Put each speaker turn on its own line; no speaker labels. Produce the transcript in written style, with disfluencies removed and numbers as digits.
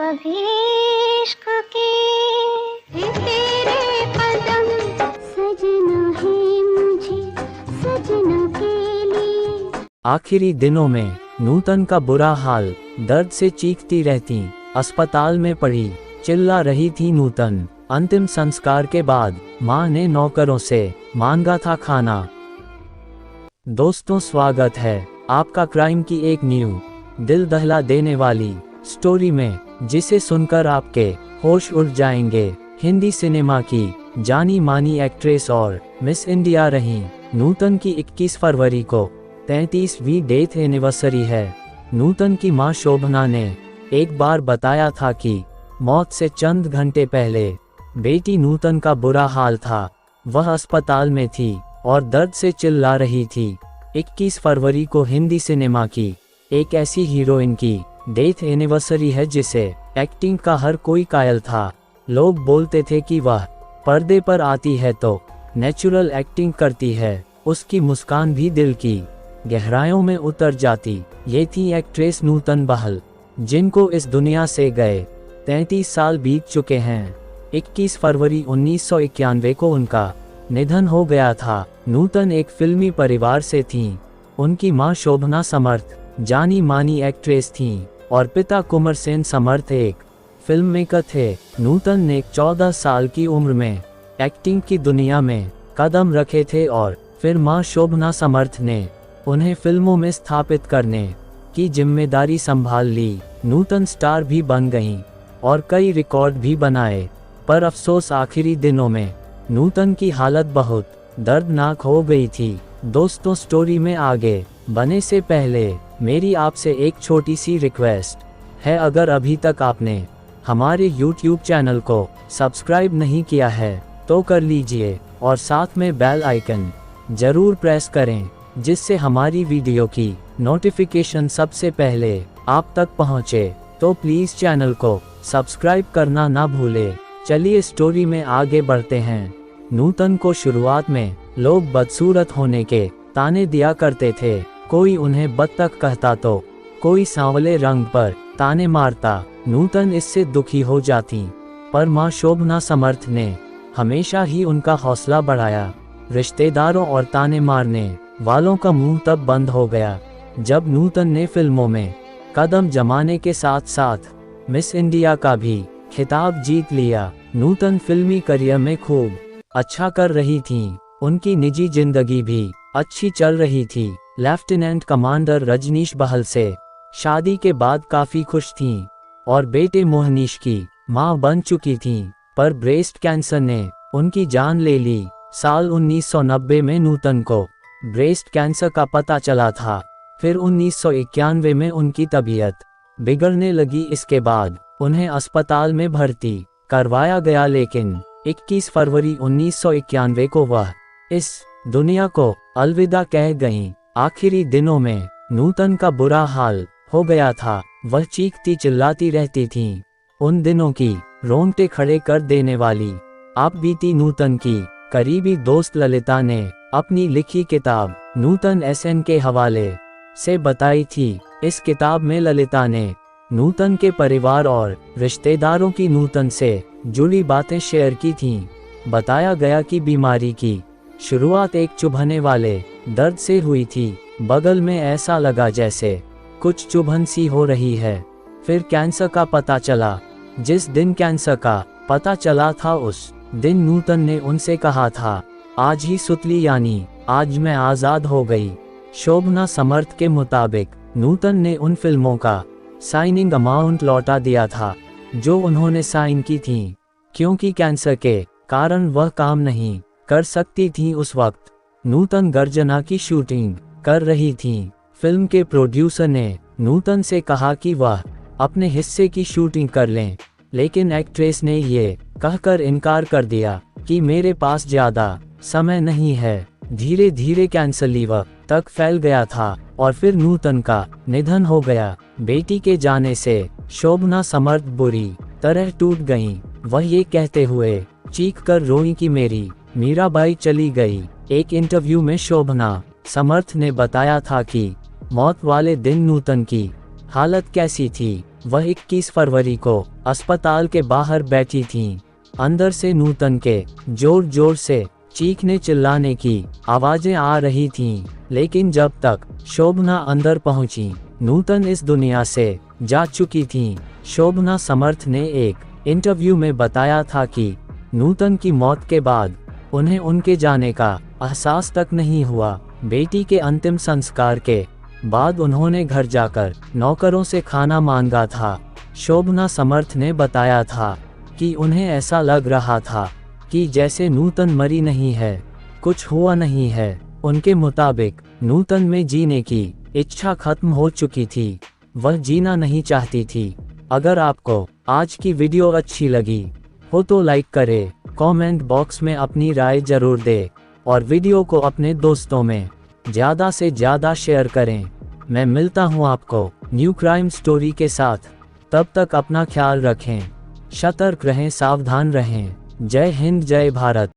कभी इश्क की तेरे कदम सजना है मुझे सजना के लिए।
आखिरी दिनों में नूतन का बुरा हाल, दर्द से चीखती रहती, अस्पताल में पड़ी, चिल्ला रही थी नूतन। अंतिम संस्कार के बाद मां ने नौकरों से मांगा था खाना। दोस्तों, स्वागत है आपका क्राइम की एक न्यू दिल दहला देने वाली स्टोरी में, जिसे सुनकर आपके होश उड़ जाएंगे। हिंदी सिनेमा की जानी मानी एक्ट्रेस और मिस इंडिया रही नूतन की 21 फरवरी को 33वीं डेथ एनिवर्सरी है। नूतन की मां शोभना ने एक बार बताया था कि मौत से चंद घंटे पहले बेटी नूतन का बुरा हाल था। वह अस्पताल में थी और दर्द से चिल्ला रही थी। 21 फरवरी को हिंदी सिनेमा की एक ऐसी हीरोइन की डेथ एनिवर्सरी है जिसे एक्टिंग का हर कोई कायल था। लोग बोलते थे कि वह पर्दे पर आती है तो नेचुरल एक्टिंग करती है, उसकी मुस्कान भी दिल की गहराइयों में उतर जाती। ये थी एक्ट्रेस नूतन बहल, जिनको इस दुनिया से गए 33 साल बीत चुके हैं। 21 फरवरी 1991 को उनका निधन हो गया था। नूतन एक फिल्मी परिवार से थीं। उनकी मां शोभना समर्थ जानी मानी एक्ट्रेस थीं और पिता कुंवर सेन समर्थ एक फिल्म मेकर थे। नूतन ने 14 साल की उम्र में एक्टिंग की दुनिया में कदम रखे थे और फिर मां शोभना समर्थ ने उन्हें फिल्मों में स्थापित करने की जिम्मेदारी संभाल ली। नूतन स्टार भी बन गईं और कई रिकॉर्ड भी बनाए, पर अफसोस आखिरी दिनों में नूतन की हालत बहुत दर्दनाक हो गई थी। दोस्तों, स्टोरी में आगे बढ़ने से पहले मेरी आपसे एक छोटी सी रिक्वेस्ट है। अगर अभी तक आपने हमारे YouTube चैनल को सब्सक्राइब नहीं किया है तो कर लीजिए और साथ में बेल आइकन जरूर प्रेस करें, जिससे हमारी वीडियो की नोटिफिकेशन सबसे पहले आप तक पहुंचे। तो प्लीज़ चैनल को सब्सक्राइब करना ना भूले। चलिए स्टोरी में आगे बढ़ते हैं। नूतन को शुरुआत में लोग बदसूरत होने के ताने दिया करते थे। कोई उन्हें बत्तख कहता तो कोई सांवले रंग पर ताने मारता। नूतन इससे दुखी हो जाती, पर मां शोभना समर्थ ने हमेशा ही उनका हौसला बढ़ाया। रिश्तेदारों और ताने मारने वालों का मुंह तब बंद हो गया जब नूतन ने फिल्मों में कदम जमाने के साथ साथ मिस इंडिया का भी खिताब जीत लिया। नूतन फिल्मी करियर में खूब अच्छा कर रही थीं। उनकी निजी जिंदगी भी अच्छी चल रही थी। लेफ्टिनेंट कमांडर रजनीश बहल से शादी के बाद काफी खुश थीं और बेटे मोहनीश की मां बन चुकी थीं, पर ब्रेस्ट कैंसर ने उनकी जान ले ली। साल 1990 में नूतन को ब्रेस्ट कैंसर का पता चला था। फिर 1991 में उनकी तबीयत बिगड़ने लगी। इसके बाद उन्हें अस्पताल में भर्ती करवाया गया, लेकिन 21 फरवरी 1991 को वह इस दुनिया को अलविदा कह गईं। आखिरी दिनों में नूतन का बुरा हाल हो गया था। वह चीखती चिल्लाती रहती थीं। उन दिनों की रोंगटे खड़े कर देने वाली आप बीती नूतन की करीबी दोस्त ललिता ने अपनी लिखी किताब नूतन SN के हवाले से बताई थी। इस किताब में ललिता ने नूतन के परिवार और रिश्तेदारों की नूतन से जुड़ी बातें शेयर की थीं। बताया गया कि बीमारी की शुरुआत एक चुभने वाले दर्द से हुई थी। बगल में ऐसा लगा जैसे कुछ चुभन सी हो रही है। फिर कैंसर का पता चला। जिस दिन कैंसर का पता चला था उस दिन नूतन ने उनसे कहा था, आज ही सुतली, यानी आज मैं आज़ाद हो गई। शोभना समर्थ के मुताबिक नूतन ने उन फिल्मों का साइनिंग अमाउंट लौटा दिया था जो उन्होंने साइन की थी, क्योंकि कैंसर के कारण वह काम नहीं कर सकती थी। उस वक्त नूतन गर्जना की शूटिंग कर रही थीं। फिल्म के प्रोड्यूसर ने नूतन से कहा कि वह अपने हिस्से की शूटिंग कर लें, लेकिन एक्ट्रेस ने ये कहकर इनकार कर दिया कि मेरे पास ज़्यादा समय नहीं है। धीरे धीरे कैंसर लीवर तक फैल गया था और फिर नूतन का निधन हो गया। बेटी के जाने से शोभना समर्थ बुरी तरह टूट गईं। वह ये कहते हुए चीख कर रोई कि मेरी मीराबाई चली गई। एक इंटरव्यू में शोभना समर्थ ने बताया था कि मौत वाले दिन नूतन की हालत कैसी थी। वह 21 फरवरी को अस्पताल के बाहर बैठी थीं। अंदर से नूतन के जोर जोर से चीखने चिल्लाने की आवाजें आ रही थीं, लेकिन जब तक शोभना अंदर पहुंची, नूतन इस दुनिया से जा चुकी थीं। शोभना समर्थ ने एक इंटरव्यू में बताया था कि नूतन की मौत के बाद उन्हें उनके जाने का एहसास तक नहीं हुआ। बेटी के अंतिम संस्कार के बाद उन्होंने घर जाकर नौकरों से खाना मांगा था। शोभना समर्थ ने बताया था कि उन्हें ऐसा लग रहा था कि जैसे नूतन मरी नहीं है, कुछ हुआ नहीं है। उनके मुताबिक नूतन में जीने की इच्छा खत्म हो चुकी थी, वह जीना नहीं चाहती थी। अगर आपको आज की वीडियो अच्छी लगी हो तो लाइक करें, कमेंट बॉक्स में अपनी राय जरूर दें और वीडियो को अपने दोस्तों में ज़्यादा से ज़्यादा शेयर करें। मैं मिलता हूँ आपको न्यू क्राइम स्टोरी के साथ। तब तक अपना ख्याल रखें, सतर्क रहें, सावधान रहें। जय हिंद, जय भारत।